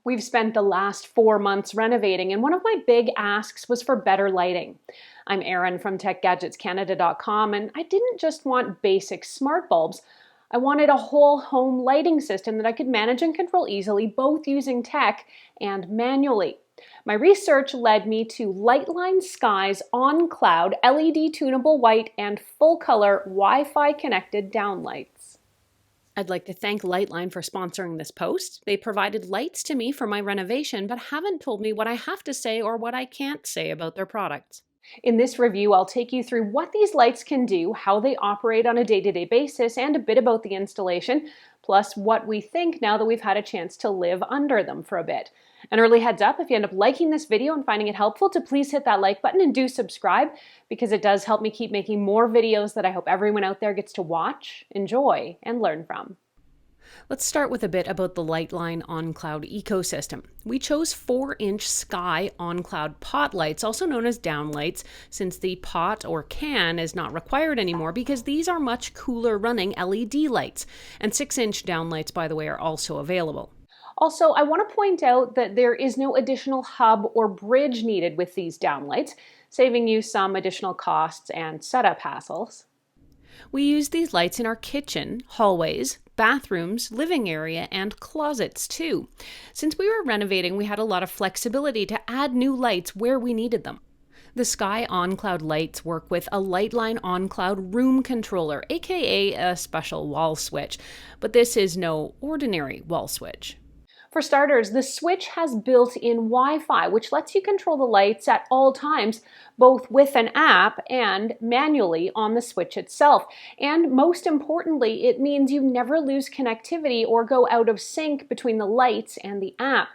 We've spent the last 4 months renovating, and one of my big asks was for better lighting. I'm Erin from TechGadgetsCanada.com, and I didn't just want basic smart bulbs. I wanted a whole home lighting system that I could manage and control easily, both using tech and manually. My research led me to LiteLine SKYE OnCloud LED tunable white and full-color Wi-Fi connected downlights. I'd like to thank LiteLine for sponsoring this post. They provided lights to me for my renovation, but haven't told me what I have to say or what I can't say about their products. In this review, I'll take you through what these lights can do, how they operate on a day-to-day basis, and a bit about the installation, plus what we think now that we've had a chance to live under them for a bit. An early heads up, if you end up liking this video and finding it helpful, to please hit that like button and do subscribe, because it does help me keep making more videos that I hope everyone out there gets to watch, enjoy, and learn from. Let's start with a bit about the LiteLine OnCloud ecosystem. We chose 4-inch SKYE OnCloud pot lights, also known as downlights, since the pot or can is not required anymore because these are much cooler running LED lights. And 6-inch downlights, by the way, are also available. Also, I want to point out that there is no additional hub or bridge needed with these downlights, saving you some additional costs and setup hassles. We use these lights in our kitchen, hallways, bathrooms, living area, and closets too. Since we were renovating, we had a lot of flexibility to add new lights where we needed them. The SKYE OnCloud lights work with a LiteLine OnCloud room controller, aka a special wall switch, but this is no ordinary wall switch. For starters, the switch has built-in Wi-Fi, which lets you control the lights at all times, both with an app and manually on the switch itself. And most importantly, it means you never lose connectivity or go out of sync between the lights and the app.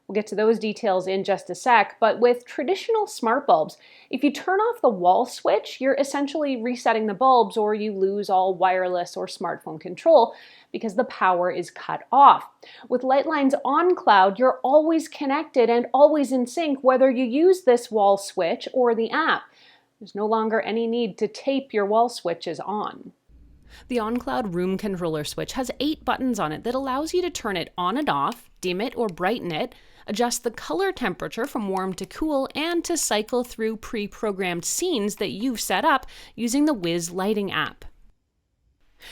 We'll get to those details in just a sec, but with traditional smart bulbs, if you turn off the wall switch, you're essentially resetting the bulbs, or you lose all wireless or smartphone control because the power is cut off. With LiteLine's OnCloud, you're always connected and always in sync whether you use this wall switch or the app. There's no longer any need to tape your wall switches on. The OnCloud room controller switch has 8 buttons on it that allows you to turn it on and off, dim it or brighten it, adjust the color temperature from warm to cool, and to cycle through pre-programmed scenes that you've set up using the Wiz Lighting app.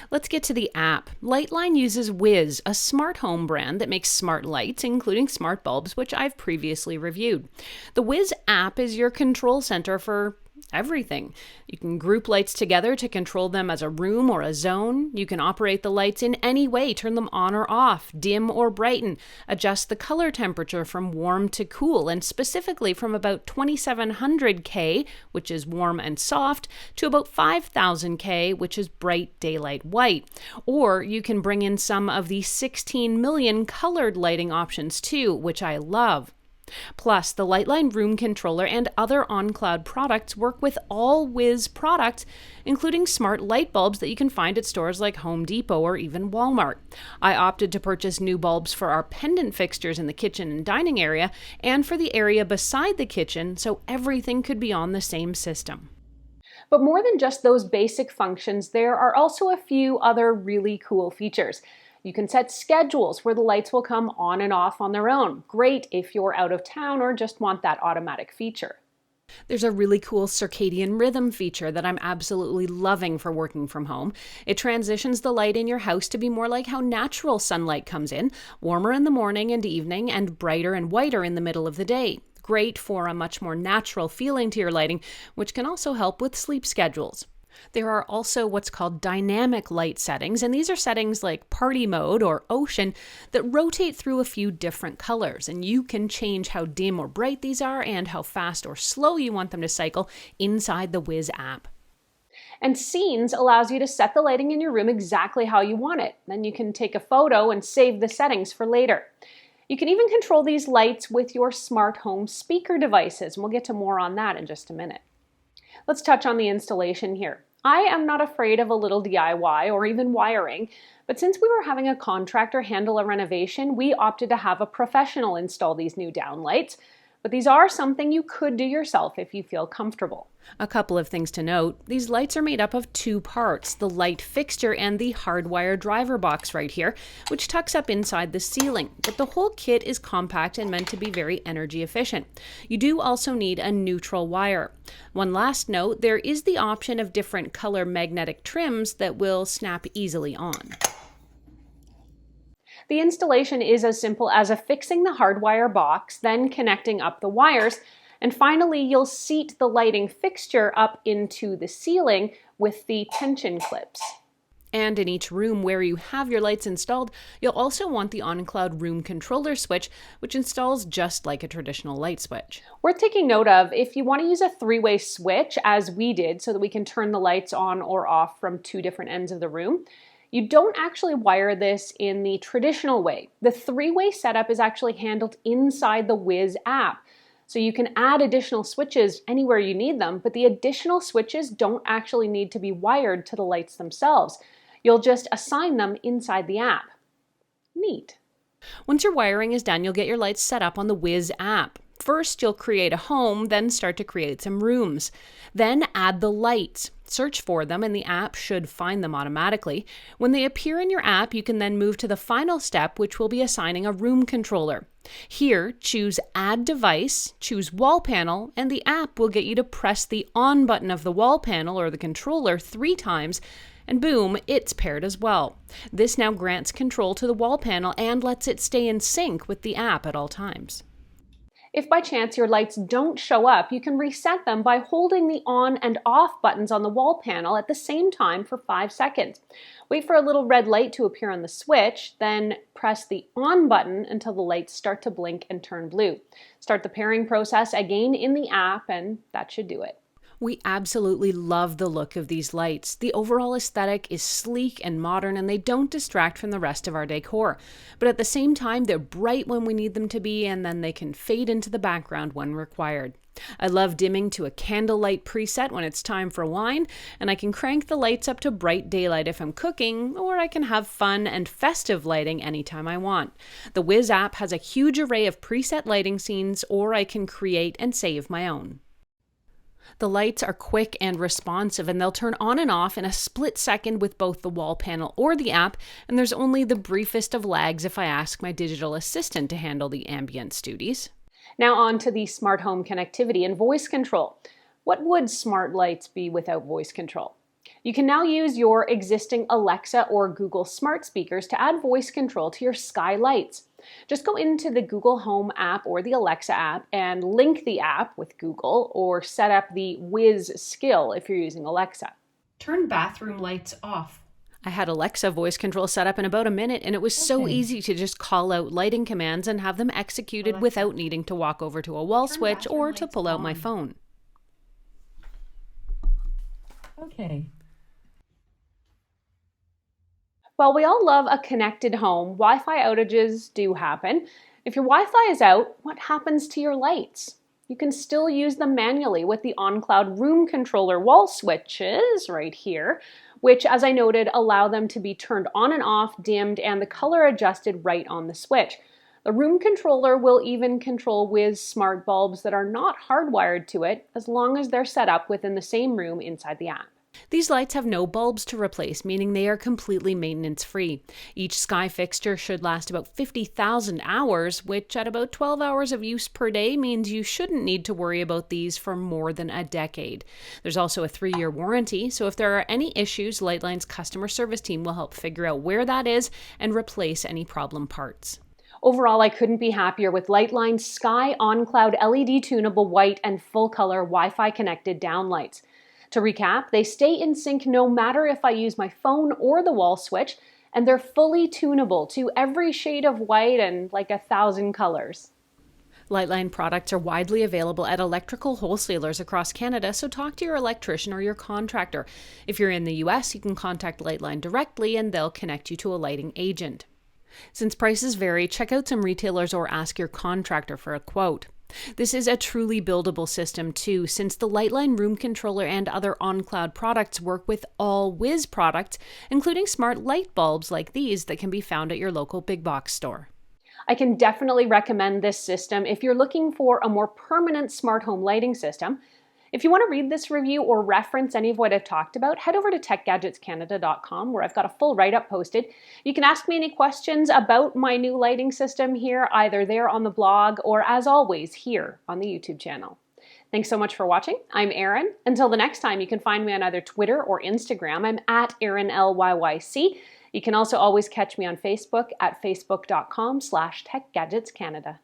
Let's get to the app. LiteLine uses Wiz, a smart home brand that makes smart lights, including smart bulbs, which I've previously reviewed. The Wiz app is your control center for everything. You can group lights together to control them as a room or a zone. You can operate the lights in any way, turn them on or off, dim or brighten, adjust the color temperature from warm to cool, and specifically from about 2700 K, which is warm and soft, to about 5000 K, which is bright daylight white. Or you can bring in some of the 16 million colored lighting options too, which I love. Plus, the LiteLine Room Controller and other OnCloud products work with all Wiz products, including smart light bulbs that you can find at stores like Home Depot or even Walmart. I opted to purchase new bulbs for our pendant fixtures in the kitchen and dining area, and for the area beside the kitchen, so everything could be on the same system. But more than just those basic functions, there are also a few other really cool features. You can set schedules where the lights will come on and off on their own. Great if you're out of town or just want that automatic feature. There's a really cool circadian rhythm feature that I'm absolutely loving for working from home. It transitions the light in your house to be more like how natural sunlight comes in, warmer in the morning and evening and brighter and whiter in the middle of the day. Great for a much more natural feeling to your lighting, which can also help with sleep schedules. There are also what's called dynamic light settings, and these are settings like party mode or ocean that rotate through a few different colors, and you can change how dim or bright these are and how fast or slow you want them to cycle inside the Wiz app. And Scenes allows you to set the lighting in your room exactly how you want it. Then you can take a photo and save the settings for later. You can even control these lights with your smart home speaker devices, and we'll get to more on that in just a minute. Let's touch on the installation here. I am not afraid of a little DIY or even wiring, but since we were having a contractor handle a renovation, we opted to have a professional install these new downlights. but these are something you could do yourself if you feel comfortable. A couple of things to note. These lights are made up of two parts, the light fixture and the hardwire driver box right here, which tucks up inside the ceiling. But the whole kit is compact and meant to be very energy efficient. You do also need a neutral wire. One last note, there is the option of different color magnetic trims that will snap easily on. The installation is as simple as affixing the hardwire box, then connecting up the wires, and finally you'll seat the lighting fixture up into the ceiling with the tension clips. And in each room where you have your lights installed, you'll also want the OnCloud room controller switch, which installs just like a traditional light switch. Worth taking note of, if you want to use a three-way switch, as we did, so that we can turn the lights on or off from two different ends of the room, you don't actually wire this in the traditional way. The three-way setup is actually handled inside the Wiz app. So you can add additional switches anywhere you need them, but the additional switches don't actually need to be wired to the lights themselves. You'll just assign them inside the app. Neat. Once your wiring is done, you'll get your lights set up on the Wiz app. First, you'll create a home, then start to create some rooms. Then add the lights. Search for them and the app should find them automatically. When they appear in your app, you can then move to the final step, which will be assigning a room controller. Here, choose Add Device, choose Wall Panel, and the app will get you to press the on button of the wall panel or the controller 3 times, and boom, it's paired as well. This now grants control to the wall panel and lets it stay in sync with the app at all times. If by chance your lights don't show up, you can reset them by holding the on and off buttons on the wall panel at the same time for 5 seconds. Wait for a little red light to appear on the switch, then press the on button until the lights start to blink and turn blue. Start the pairing process again in the app, and that should do it. We absolutely love the look of these lights. The overall aesthetic is sleek and modern, and they don't distract from the rest of our decor. But at the same time, they're bright when we need them to be, and then they can fade into the background when required. I love dimming to a candlelight preset when it's time for wine, and I can crank the lights up to bright daylight if I'm cooking, or I can have fun and festive lighting anytime I want. The Wiz app has a huge array of preset lighting scenes, or I can create and save my own. The lights are quick and responsive, and they'll turn on and off in a split second with both the wall panel or the app, and there's only the briefest of lags if I ask my digital assistant to handle the ambience duties. Now on to the smart home connectivity and voice control. What would smart lights be without voice control? You can now use your existing Alexa or Google smart speakers to add voice control to your Skye lights. Just go into the Google Home app or the Alexa app and link the app with Google, or set up the Wiz skill if you're using Alexa. Turn bathroom lights off. I had Alexa voice control set up in about a minute, and it was so easy to just call out lighting commands and have them executed without needing to walk over to a wall switch or to pull out my phone. Okay. While we all love a connected home, Wi-Fi outages do happen. If your Wi-Fi is out, what happens to your lights? You can still use them manually with the OnCloud room controller wall switches right here, which, as I noted, allow them to be turned on and off, dimmed, and the color adjusted right on the switch. The room controller will even control Wiz smart bulbs that are not hardwired to it, as long as they're set up within the same room inside the app. These lights have no bulbs to replace, meaning they are completely maintenance-free. Each Skye fixture should last about 50,000 hours, which at about 12 hours of use per day means you shouldn't need to worry about these for more than a decade. There's also a 3-year warranty, so if there are any issues, LiteLine's customer service team will help figure out where that is and replace any problem parts. Overall, I couldn't be happier with LiteLine SKYE OnCloud LED tunable white and full-color Wi-Fi connected downlights. To recap, they stay in sync no matter if I use my phone or the wall switch, and they're fully tunable to every shade of white and like 1,000 colors. LiteLine products are widely available at electrical wholesalers across Canada, so talk to your electrician or your contractor. If you're in the US, you can contact LiteLine directly and they'll connect you to a lighting agent. Since prices vary, check out some retailers or ask your contractor for a quote. This is a truly buildable system too, since the LiteLine room controller and other OnCloud products work with all Wiz products, including smart light bulbs like these that can be found at your local big box store. I can definitely recommend this system if you're looking for a more permanent smart home lighting system. If you want to read this review or reference any of what I've talked about, head over to techgadgetscanada.com where I've got a full write-up posted. You can ask me any questions about my new lighting system here, either there on the blog or, as always, here on the YouTube channel. Thanks so much for watching. I'm Erin. Until the next time, you can find me on either Twitter or Instagram. I'm at Erin LYYC. You can also always catch me on Facebook at facebook.com/techgadgetscanada.